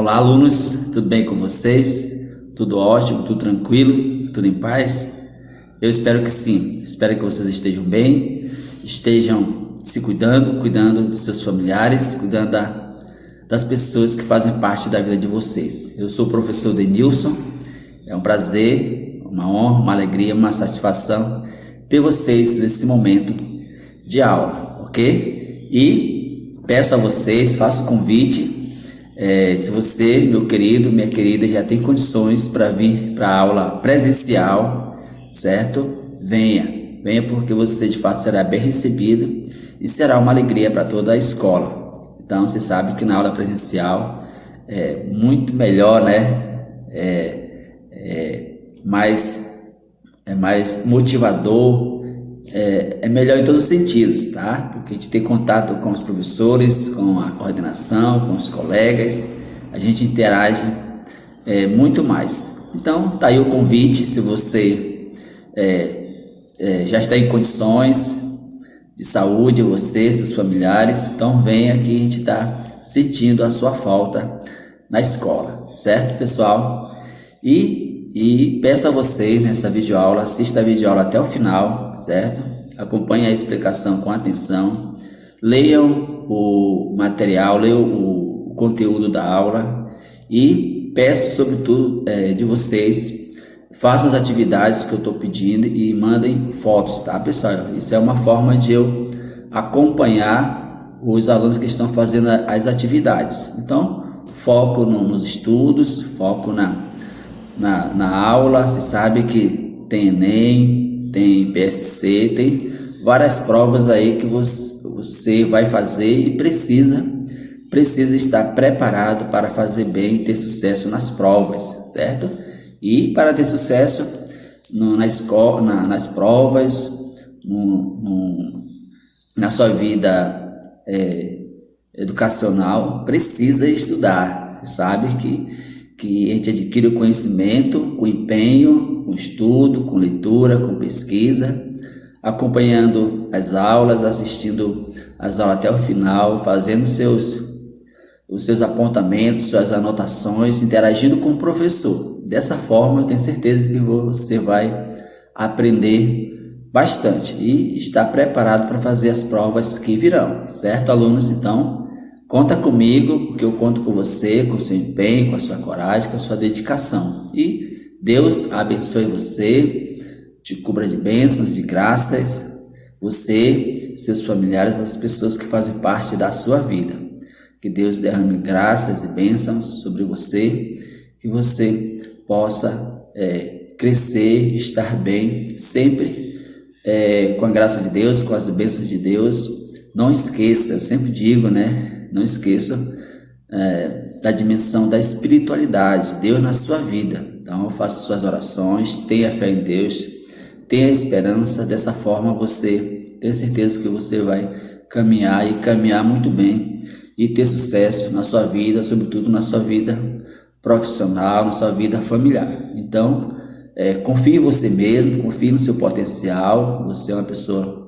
Olá, alunos, tudo bem com vocês? Tudo ótimo, tudo tranquilo, tudo em paz? Eu espero que sim, espero que vocês estejam bem, estejam se cuidando dos seus familiares, cuidando das pessoas que fazem parte da vida de vocês. Eu sou o professor Denilson, é um prazer, uma honra, uma alegria, uma satisfação ter vocês nesse momento de aula, ok? E peço a vocês, faço o convite. Se você, meu querido, minha querida, já tem condições para vir para a aula presencial, certo? Venha porque você de fato será bem recebido e será uma alegria para toda a escola. Então, você sabe que na aula presencial é muito melhor, né? Mais, é mais motivador, é melhor em todos os sentidos, tá? Porque a gente tem contato com os professores, com a coordenação, com os colegas, a gente interage muito mais. Então, tá aí o convite, se você já está em condições de saúde, você, seus familiares, então venha que a gente está sentindo a sua falta na escola, certo, pessoal? E peço a vocês nessa videoaula, assista a videoaula até o final, certo? Acompanhe a explicação com atenção, leiam o material, leiam o conteúdo da aula e peço sobretudo de vocês, façam as atividades que eu estou pedindo e mandem fotos, tá, pessoal? Isso é uma forma de eu acompanhar os alunos que estão fazendo as atividades. Então, foco nos estudos, foco na aula. Você sabe que tem Enem, tem PSC, tem várias provas aí que você vai fazer e precisa estar preparado para fazer bem e ter sucesso nas provas, certo? E para ter sucesso na escola, nas provas, na sua vida educacional, precisa estudar. Você sabe que a gente adquire o conhecimento com empenho, com estudo, com leitura, com pesquisa, acompanhando as aulas, assistindo as aulas até o final, fazendo os seus apontamentos, suas anotações, interagindo com o professor. Dessa forma, eu tenho certeza que você vai aprender bastante e estar preparado para fazer as provas que virão, certo, alunos? Então, conta comigo, porque eu conto com você, com o seu empenho, com a sua coragem, com a sua dedicação. E Deus abençoe você, te cubra de bênçãos, de graças, você, seus familiares, as pessoas que fazem parte da sua vida. Que Deus derrame graças e bênçãos sobre você, que você possa crescer, estar bem, sempre com a graça de Deus, com as bênçãos de Deus. Não esqueça, eu sempre digo, né? Não esqueça da dimensão da espiritualidade, Deus na sua vida. Então, faça suas orações, tenha fé em Deus, tenha esperança. Dessa forma, você tem certeza que você vai caminhar e caminhar muito bem e ter sucesso na sua vida, sobretudo na sua vida profissional, na sua vida familiar. Então, confie em você mesmo, confie no seu potencial. Você é uma pessoa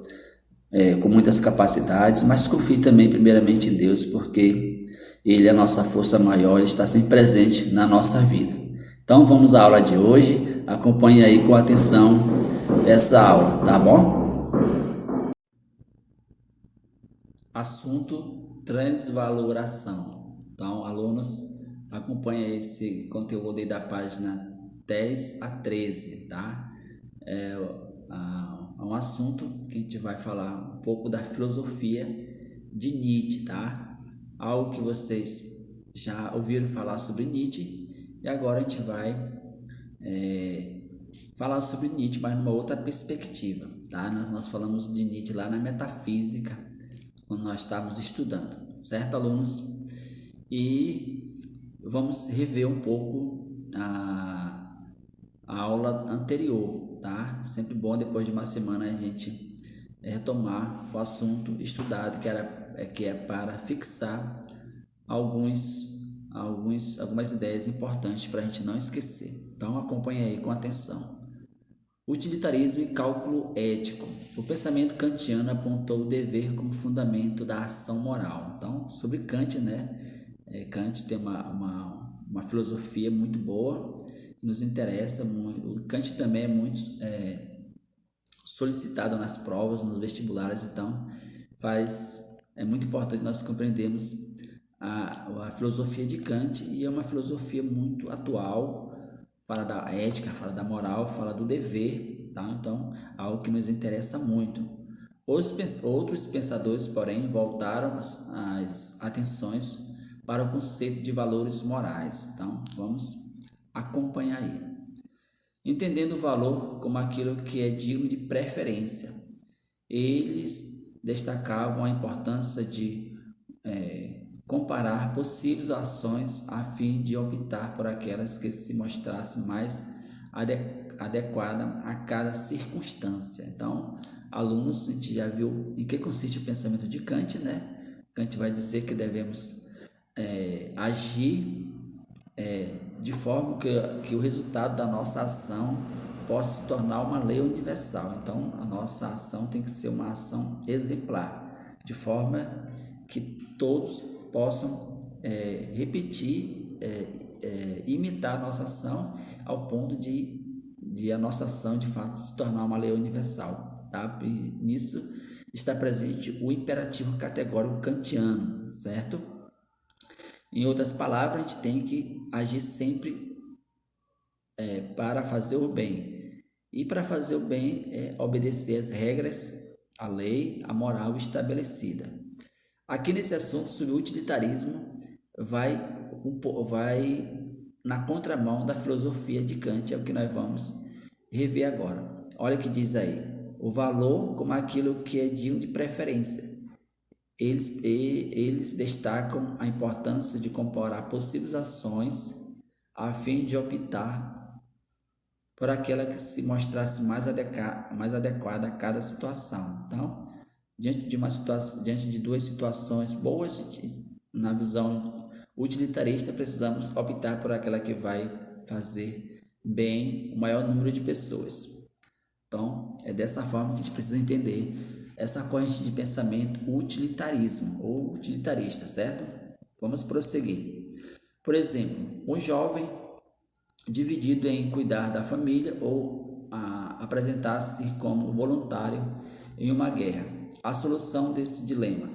com muitas capacidades, mas confie também primeiramente em Deus, porque Ele é a nossa força maior, Ele está sempre presente na nossa vida. Então vamos à aula de hoje, acompanhe aí com atenção essa aula, tá bom? Assunto: transvaloração. Então, alunos, acompanhe esse conteúdo aí da página 10 a 13, tá? É um assunto que a gente vai falar um pouco da filosofia de Nietzsche, tá? Algo que vocês já ouviram falar sobre Nietzsche, e agora a gente vai falar sobre Nietzsche, mas numa outra perspectiva, tá? Nós falamos de Nietzsche lá na metafísica, quando nós estávamos estudando, certo, alunos? E vamos rever um pouco a aula anterior, tá? Sempre bom depois de uma semana a gente retomar o assunto estudado, que é para fixar algumas ideias importantes para a gente não esquecer. Então acompanhe aí com atenção. Utilitarismo e cálculo ético. O pensamento kantiano apontou o dever como fundamento da ação moral. Então, sobre Kant, né? Kant tem uma uma filosofia muito boa, nos interessa muito. O Kant também é muito solicitado nas provas, nos vestibulares, então é muito importante nós compreendermos a filosofia de Kant, e é uma filosofia muito atual, fala da ética, fala da moral, fala do dever, tá? Então, algo que nos interessa muito. Outros pensadores, porém, voltaram as atenções para o conceito de valores morais. Então, vamos acompanhar aí. Entendendo o valor como aquilo que é digno de preferência, eles destacavam a importância de comparar possíveis ações a fim de optar por aquelas que se mostrassem mais adequada a cada circunstância. Então, alunos, a gente já viu em que consiste o pensamento de Kant, né? Kant vai dizer que devemos agir de forma que o resultado da nossa ação possa se tornar uma lei universal. Então, a nossa ação tem que ser uma ação exemplar, de forma que todos possam repetir, imitar a nossa ação, ao ponto de a nossa ação de fato se tornar uma lei universal, tá? E nisso está presente o imperativo categórico kantiano, certo? Em outras palavras, a gente tem que agir sempre para fazer o bem. E para fazer o bem é obedecer as regras, a lei, a moral estabelecida. Aqui nesse assunto sobre o utilitarismo vai na contramão da filosofia de Kant, é o que nós vamos rever agora. Olha o que diz aí: o valor como aquilo que é digno de preferência. Eles destacam a importância de comparar possíveis ações a fim de optar por aquela que se mostrasse mais adequada a cada situação. Então, diante de duas situações boas, na visão utilitarista, precisamos optar por aquela que vai fazer bem o maior número de pessoas. Então, é dessa forma que a gente precisa entender essa corrente de pensamento utilitarismo ou utilitarista, certo? Vamos prosseguir. Por exemplo, um jovem dividido em cuidar da família ou apresentar-se como voluntário em uma guerra. A solução desse dilema,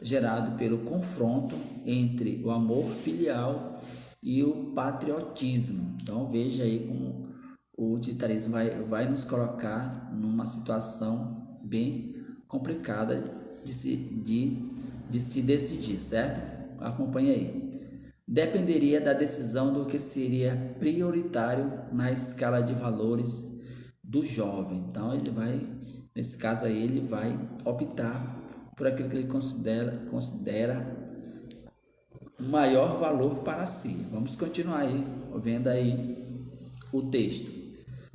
gerado pelo confronto entre o amor filial e o patriotismo. Então veja aí como o utilitarismo vai nos colocar numa situação bem complicada de se decidir, certo? Acompanhe aí. Dependeria da decisão do que seria prioritário na escala de valores do jovem. Então nesse caso aí, ele vai optar por aquilo que ele considera o maior valor para si. Vamos continuar aí, vendo aí o texto.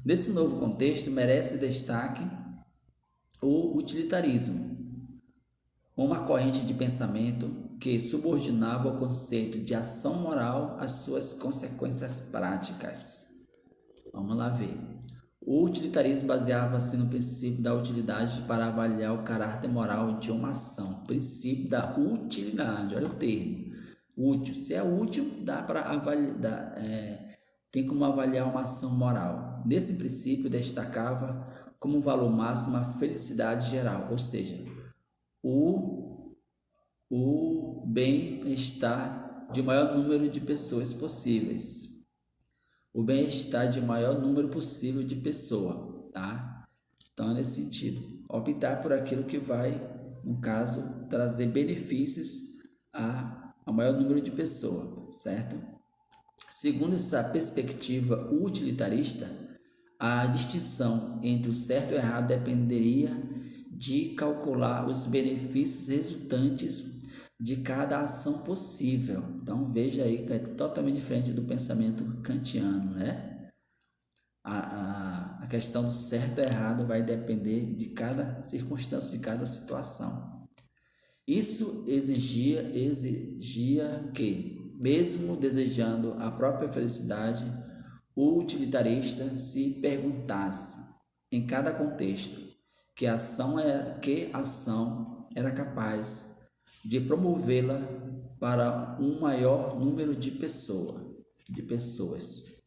Nesse novo contexto, merece destaque o utilitarismo, uma corrente de pensamento que subordinava o conceito de ação moral às suas consequências práticas. Vamos lá ver. O utilitarismo baseava-se no princípio da utilidade para avaliar o caráter moral de uma ação. Princípio da utilidade, olha o termo. Útil. Se é útil, dá para avaliar, tem como avaliar uma ação moral. Nesse princípio, destacava como valor máximo a felicidade geral, ou seja, o bem-estar de maior número de pessoas possíveis. O bem-estar de maior número possível de pessoa, tá? Então, é nesse sentido, optar por aquilo que vai, no caso, trazer benefícios a maior número de pessoas, certo? Segundo essa perspectiva utilitarista, a distinção entre o certo e o errado dependeria de calcular os benefícios resultantes de cada ação possível. Então veja aí que é totalmente diferente do pensamento kantiano, né? A questão do certo e errado vai depender de cada circunstância, de cada situação. Isso exigia que, mesmo desejando a própria felicidade, o utilitarista se perguntasse, em cada contexto, que ação era capaz de promovê-la para um maior número de pessoas. de pessoas.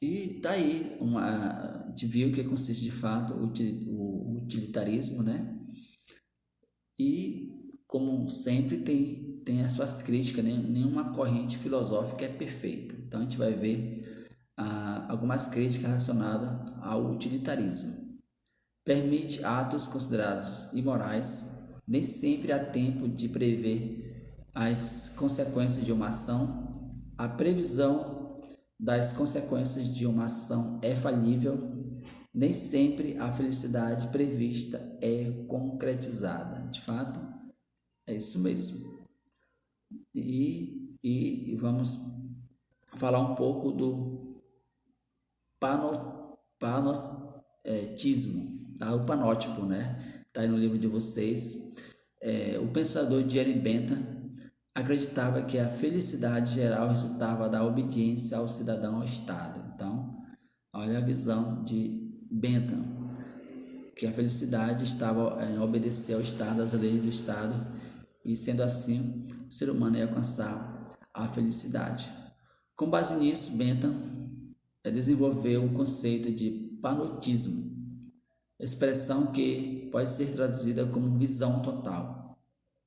E tá aí, a gente viu que consiste de fato o utilitarismo, né? E, como sempre, tem as suas críticas, né? Nenhuma corrente filosófica é perfeita. Então, a gente vai ver algumas críticas relacionadas ao utilitarismo. Permite atos considerados imorais, nem sempre há tempo de prever as consequências de uma ação. A previsão das consequências de uma ação é falível, nem sempre a felicidade prevista é concretizada. De fato, é isso mesmo. E vamos falar um pouco do panotismo, tá? O panótipo, né? Tá aí no livro de vocês. O pensador Jerry Bentham acreditava que a felicidade geral resultava da obediência ao cidadão ao Estado. Então, olha a visão de Bentham, que a felicidade estava em obedecer ao Estado, às leis do Estado, e sendo assim, o ser humano ia alcançar a felicidade. Com base nisso, Bentham desenvolveu o conceito de panotismo, expressão que pode ser traduzida como visão total.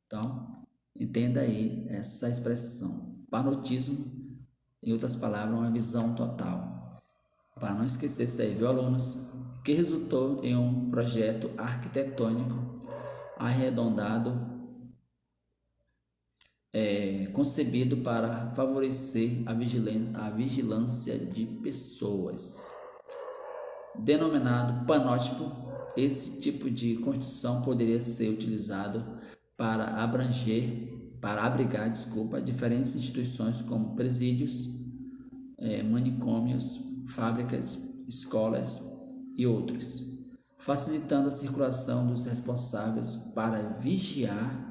Então, entenda aí essa expressão. Panotismo, em outras palavras, é uma visão total. Para não esquecer isso aí, viu, alunos? Que resultou em um projeto arquitetônico arredondado, concebido para favorecer a vigilância de pessoas. Denominado panótipo, esse tipo de construção poderia ser utilizado para abrigar, diferentes instituições como presídios, manicômios, fábricas, escolas e outros, facilitando a circulação dos responsáveis para vigiar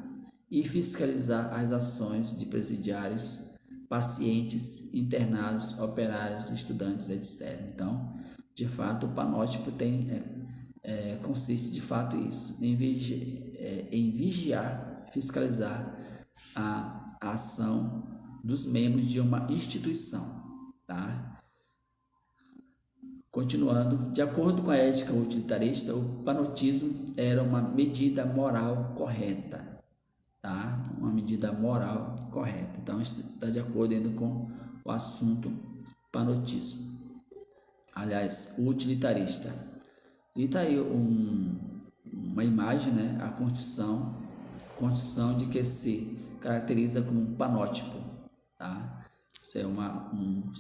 e fiscalizar as ações de presidiários, pacientes, internados, operários, estudantes, etc. Então, de fato, o panótipo consiste de fato isso, em vigiar, fiscalizar a ação dos membros de uma instituição, tá? Continuando, de acordo com a ética utilitarista, o panotismo era uma medida moral correta, tá? Uma medida moral correta. Então, isso está de acordo ainda com o assunto panotismo. Aliás, o utilitarista. E está aí uma imagem, né? A construção de que se caracteriza como um panótipo, tá? Isso é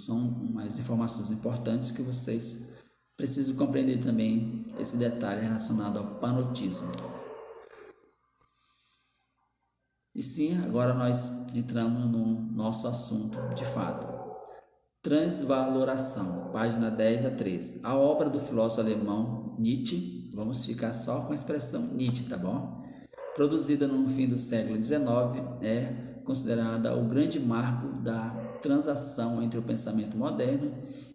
são umas informações importantes que vocês precisam compreender também esse detalhe relacionado ao panotismo. E sim, agora nós entramos no nosso assunto de fato. Transvaloração, página 10 a 13. A obra do filósofo alemão Nietzsche, vamos ficar só com a expressão Nietzsche, tá bom? Produzida no fim do século XIX, é considerada o grande marco da transação entre o pensamento moderno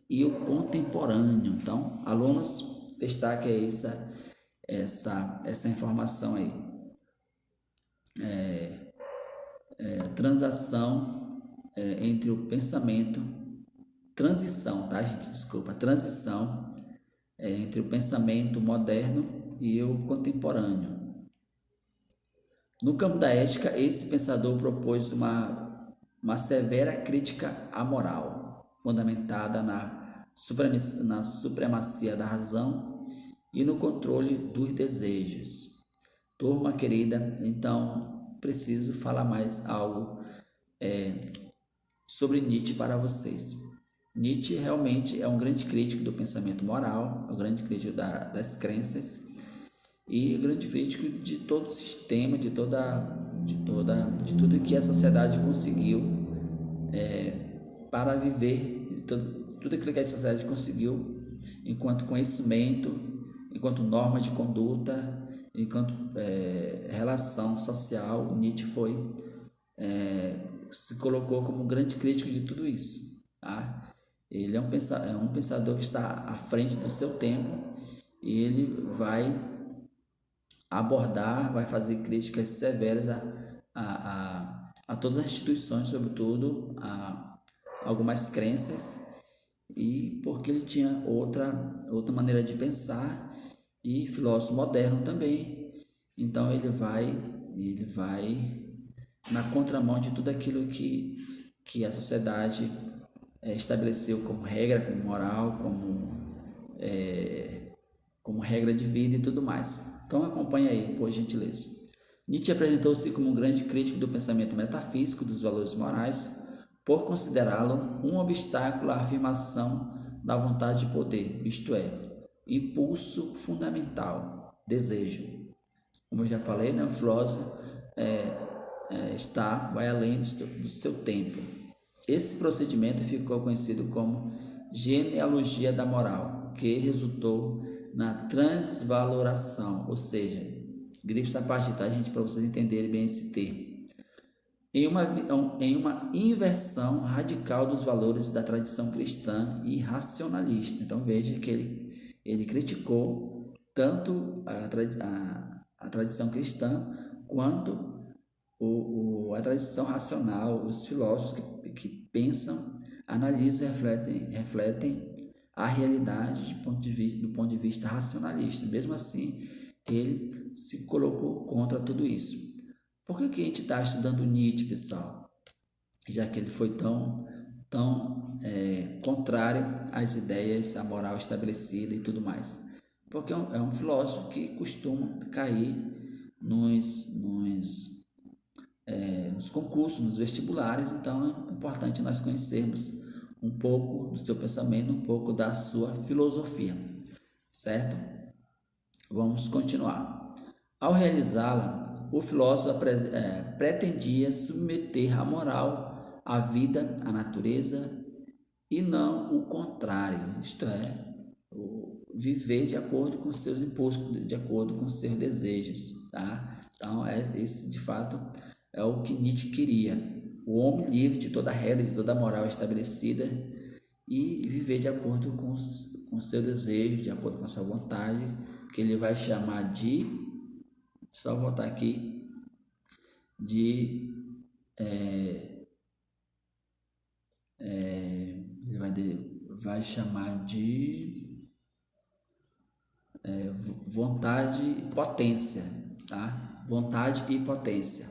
e o contemporâneo. Então, alunos, destaque aí essa informação aí. Transação entre o pensamento, transição, tá, gente? Desculpa, transição entre o pensamento moderno e o contemporâneo. No campo da ética, esse pensador propôs uma severa crítica à moral, fundamentada na supremacia da razão e no controle dos desejos. Turma querida, então preciso falar mais algo sobre Nietzsche para vocês. Nietzsche realmente é um grande crítico do pensamento moral, um grande crítico das crenças e um grande crítico de todo o sistema, de tudo que a sociedade conseguiu para viver, tudo aquilo que a sociedade conseguiu enquanto conhecimento, enquanto norma de conduta, enquanto relação social. Nietzsche se colocou como um grande crítico de tudo isso, tá? Ele é um pensador que está à frente do seu tempo e ele vai abordar, vai fazer críticas severas a todas as instituições, sobretudo a algumas crenças, e porque ele tinha outra maneira de pensar, e filósofo moderno também. Então ele vai na contramão de tudo aquilo que a sociedade estabeleceu como regra, como moral, como regra de vida e tudo mais. Então acompanha aí, por gentileza. Nietzsche apresentou-se como um grande crítico do pensamento metafísico dos valores morais, por considerá-lo um obstáculo à afirmação da vontade de poder, isto é, impulso fundamental, desejo. Como eu já falei, né, o filósofo vai além do seu tempo. Esse procedimento ficou conhecido como genealogia da moral, que resultou na transvaloração, ou seja, grife essa parte, tá, gente, para vocês entenderem bem esse termo, em uma inversão radical dos valores da tradição cristã e racionalista. Então veja que ele criticou tanto a tradição cristã quanto a tradição racional, os filósofos que pensam, analisam e refletem a realidade do ponto de vista racionalista. Mesmo assim, ele se colocou contra tudo isso. Por que a gente está estudando Nietzsche, pessoal? Já que ele foi tão contrário às ideias, à moral estabelecida e tudo mais. Porque é um filósofo que costuma cair nos concursos, nos vestibulares. Então é importante nós conhecermos um pouco do seu pensamento, um pouco da sua filosofia, certo? Vamos continuar. Ao realizá-la, o filósofo pretendia submeter a moral à vida, à natureza, e não o contrário, isto é, viver de acordo com seus impulsos, de acordo com seus desejos, tá? Então, esse de fato é o que Nietzsche queria: o homem livre de toda regra, de toda moral estabelecida, e viver de acordo com seu desejo, de acordo com a sua vontade, que ele vai chamar de, só voltar aqui, ele vai chamar de vontade e potência, tá? Vontade e potência.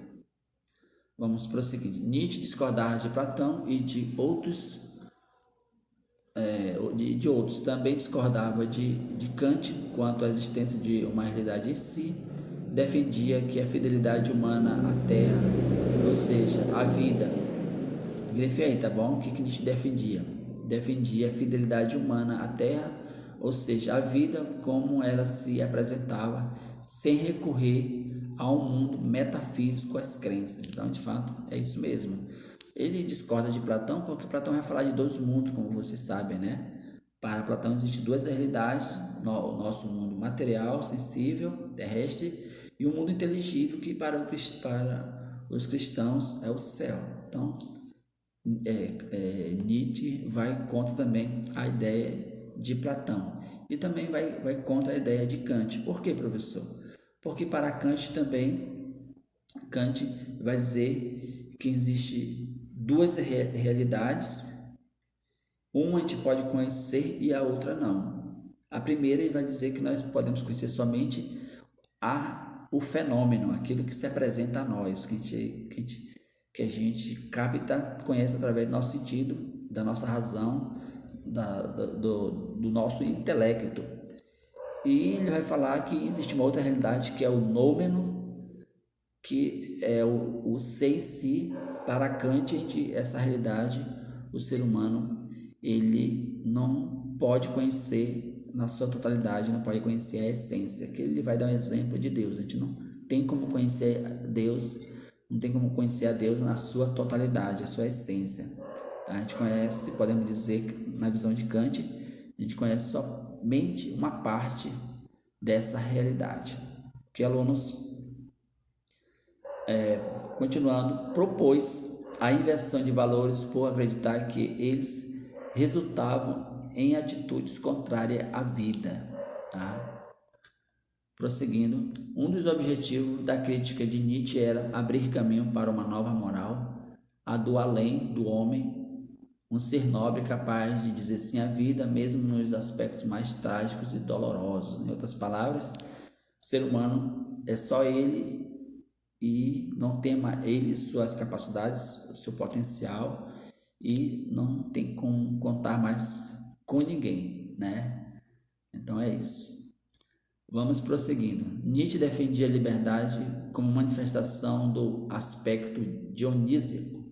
Vamos prosseguir. Nietzsche discordava de Platão e de outros. Também discordava de Kant quanto à existência de uma realidade em si, defendia que a fidelidade humana à terra, ou seja, a vida, grife aí, tá bom? O que Nietzsche defendia? Defendia a fidelidade humana à terra, ou seja, a vida como ela se apresentava, sem recorrer ao mundo metafísico, às crenças. Então, de fato, é isso mesmo. Ele discorda de Platão porque Platão vai falar de dois mundos, como vocês sabem, né? Para Platão existem duas realidades: o nosso mundo material, sensível, terrestre, e o mundo inteligível, que para os cristãos é o céu. Então, Nietzsche vai contra também a ideia de Platão, e também vai contra a ideia de Kant. Por quê, professor? Porque para Kant também, Kant vai dizer que existe duas realidades, uma a gente pode conhecer e a outra não. A primeira, ele vai dizer que nós podemos conhecer somente o fenômeno, aquilo que se apresenta a nós, que a gente capta, conhece através do nosso sentido, da nossa razão, do nosso intelecto. E ele vai falar que existe uma outra realidade, que é o nômeno, que é o ser em si. Para Kant, essa realidade, o ser humano, ele não pode conhecer na sua totalidade, não pode conhecer a essência, que ele vai dar um exemplo de Deus. A gente não tem como conhecer Deus, não tem como conhecer a Deus na sua totalidade, a sua essência. A gente conhece, podemos dizer que na visão de Kant, a gente conhece somente uma parte dessa realidade. Que alunos, continuando, propôs a inversão de valores por acreditar que eles resultavam em atitudes contrárias à vida, tá? prosseguindo, um dos objetivos da crítica de Nietzsche era abrir caminho para uma nova moral, a do além do homem, um ser nobre capaz de dizer sim à vida, mesmo nos aspectos mais trágicos e dolorosos. Em outras palavras, o ser humano é só ele e não tema ele suas capacidades, o seu potencial, e não tem como contar mais com ninguém, né? Então é isso. Vamos prosseguindo. Nietzsche defendia a liberdade como manifestação do aspecto dionísico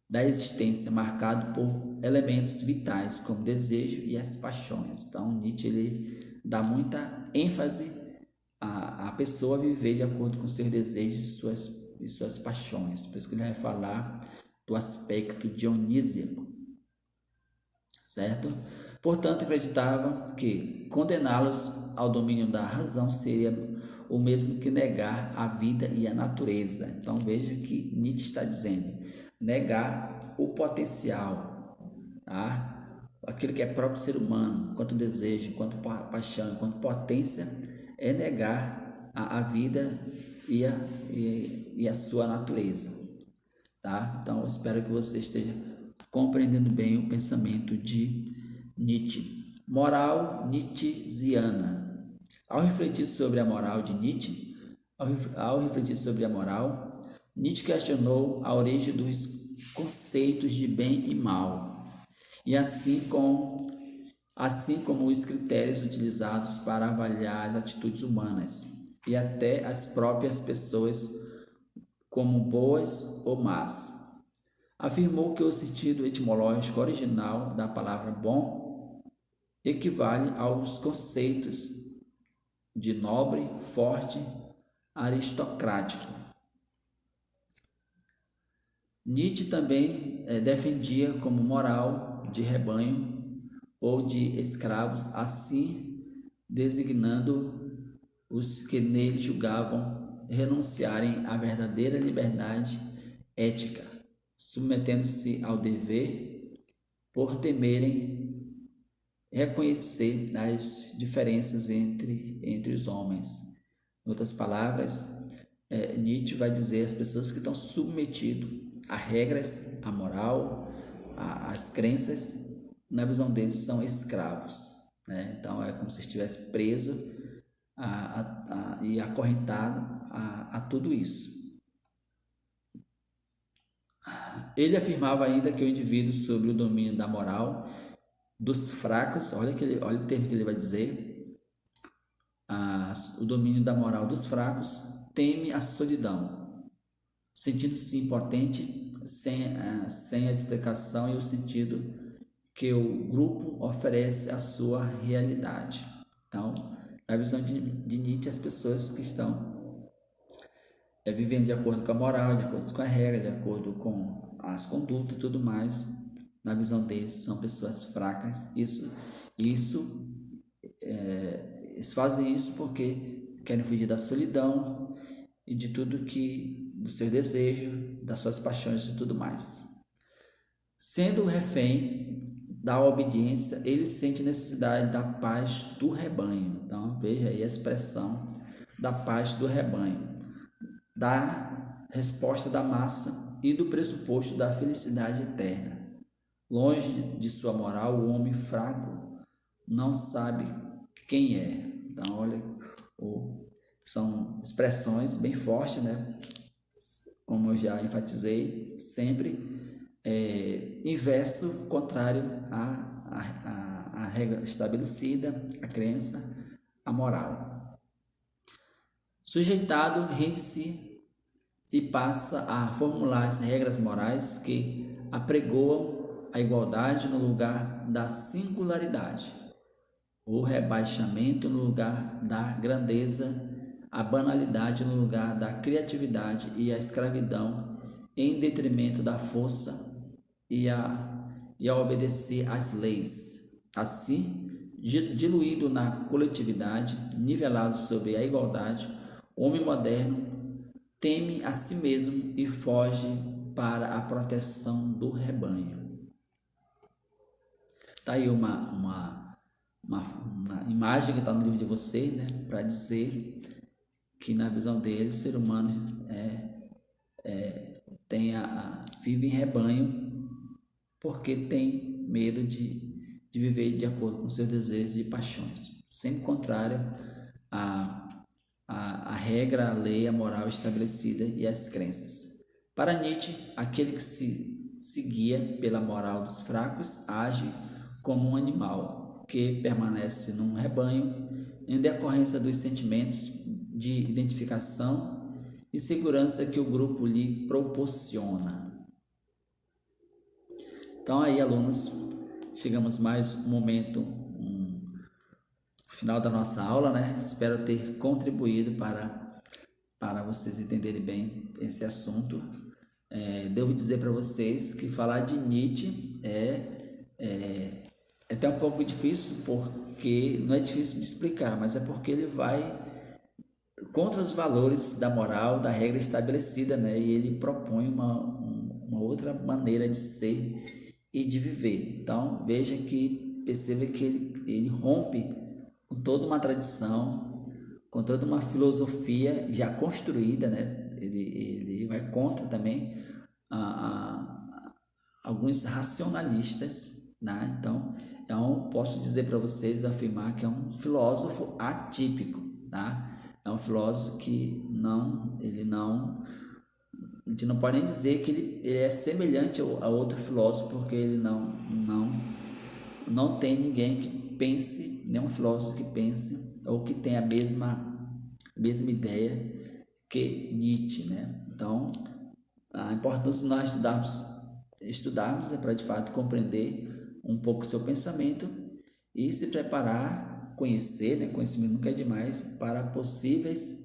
da existência, marcado por elementos vitais como desejo e as paixões. Então Nietzsche ele dá muita ênfase à pessoa viver de acordo com seus desejos e suas paixões. Por isso que ele vai falar do aspecto dionísico, certo? Portanto, acreditava que condená-los ao domínio da razão seria o mesmo que negar a vida e a natureza. Então veja o que Nietzsche está dizendo: negar o potencial, tá? Aquilo que é próprio do ser humano, quanto desejo, quanto paixão, quanto potência, é negar a vida e a sua natureza, tá? Então eu espero que você esteja compreendendo bem o pensamento de Nietzsche. Moral nietzschiana. Ao refletir sobre a moral de Nietzsche, ao refletir sobre a moral, Nietzsche questionou a origem dos conceitos de bem e mal, e assim como os critérios utilizados para avaliar as atitudes humanas e até as próprias pessoas como boas ou más. Afirmou que o sentido etimológico original da palavra bom equivale aos conceitos de nobre, forte, aristocrático. Nietzsche também defendia como moral de rebanho ou de escravos, assim designando os que nele julgavam renunciarem à verdadeira liberdade ética, submetendo-se ao dever por temerem reconhecer as diferenças entre os homens. Em outras palavras, Nietzsche vai dizer às pessoas que estão submetidas a regras, a moral, as crenças, na visão deles são escravos, né? Então é como se estivesse preso e acorrentado a tudo isso. Ele afirmava ainda que o indivíduo, sob o domínio da moral dos fracos, olha o termo que ele vai dizer, o domínio da moral dos fracos, teme a solidão, sentindo-se impotente sem a explicação e o sentido que o grupo oferece à sua realidade. Então, na visão de Nietzsche, as pessoas que estão vivendo de acordo com a moral, de acordo com a regra, de acordo com as condutas e tudo mais, na visão deles são pessoas fracas. Eles fazem isso porque querem fugir da solidão e de tudo do seu desejo, das suas paixões e tudo mais. Sendo refém da obediência, ele sente necessidade da paz do rebanho. Então veja aí a expressão da paz do rebanho, da resposta da massa e do pressuposto da felicidade eterna. Longe de sua moral, o homem fraco não sabe quem é. Então, olha, são expressões bem fortes, né? Como eu já enfatizei, sempre inverso, contrário à regra estabelecida, à crença, à moral. Sujeitado rende-se e passa a formular as regras morais que apregoam a igualdade no lugar da singularidade, o rebaixamento no lugar da grandeza, a banalidade no lugar da criatividade e a escravidão em detrimento da força e a obedecer às leis. Assim, diluído na coletividade, nivelado sobre a igualdade, o homem moderno teme a si mesmo e foge para a proteção do rebanho. Está aí uma uma imagem que está no livro de vocês, né, para dizer que na visão dele o ser humano vive em rebanho porque tem medo de viver de acordo com seus desejos e paixões, sendo contrário à regra, à lei, à moral estabelecida e às crenças. Para Nietzsche, aquele que se guia pela moral dos fracos age como um animal que permanece num rebanho em decorrência dos sentimentos de identificação e segurança que o grupo lhe proporciona. Então aí, alunos, chegamos mais um momento, final da nossa aula, né? Espero ter contribuído para vocês entenderem bem esse assunto. Devo dizer para vocês que falar de Nietzsche é até um pouco difícil, porque não é difícil de explicar, mas é porque ele vai contra os valores da moral, da regra estabelecida, né? E ele propõe uma outra maneira de ser e de viver. Então, veja que, perceba que ele rompe com toda uma tradição, com toda uma filosofia já construída, né? Ele vai contra também alguns racionalistas, né? Então, posso dizer para vocês, afirmar que é um filósofo atípico, tá? É um filósofo que a gente não pode nem dizer que ele é semelhante a outro filósofo, porque ele não tem ninguém que pense, nenhum filósofo que pense ou que tenha a mesma ideia que Nietzsche, né? Então, a importância de nós estudarmos é para de fato compreender um pouco o seu pensamento e se preparar, conhecer, né? Conhecimento nunca é demais, para possíveis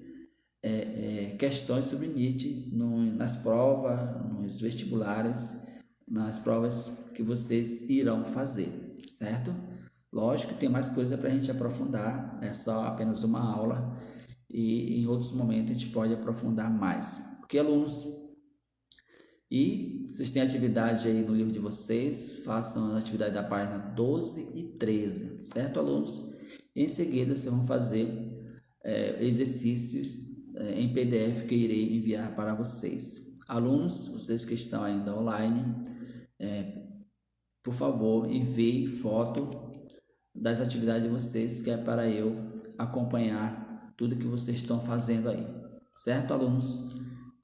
questões sobre Nietzsche nas provas, nos vestibulares, nas provas que vocês irão fazer, certo? Lógico que tem mais coisa para a gente aprofundar, é só apenas uma aula e em outros momentos a gente pode aprofundar mais. Ok, alunos? E vocês têm atividade aí no livro de vocês, façam a atividade da página 12 e 13, certo, alunos? Em seguida, vocês vão fazer exercícios em PDF que eu irei enviar para vocês. Alunos, vocês que estão ainda online, por favor, envie foto das atividades de vocês, que é para eu acompanhar tudo que vocês estão fazendo aí. Certo, alunos?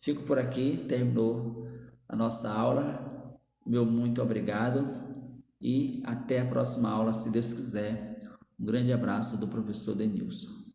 Fico por aqui, terminou a nossa aula. Meu muito obrigado e até a próxima aula, se Deus quiser. Um grande abraço do professor Denilson.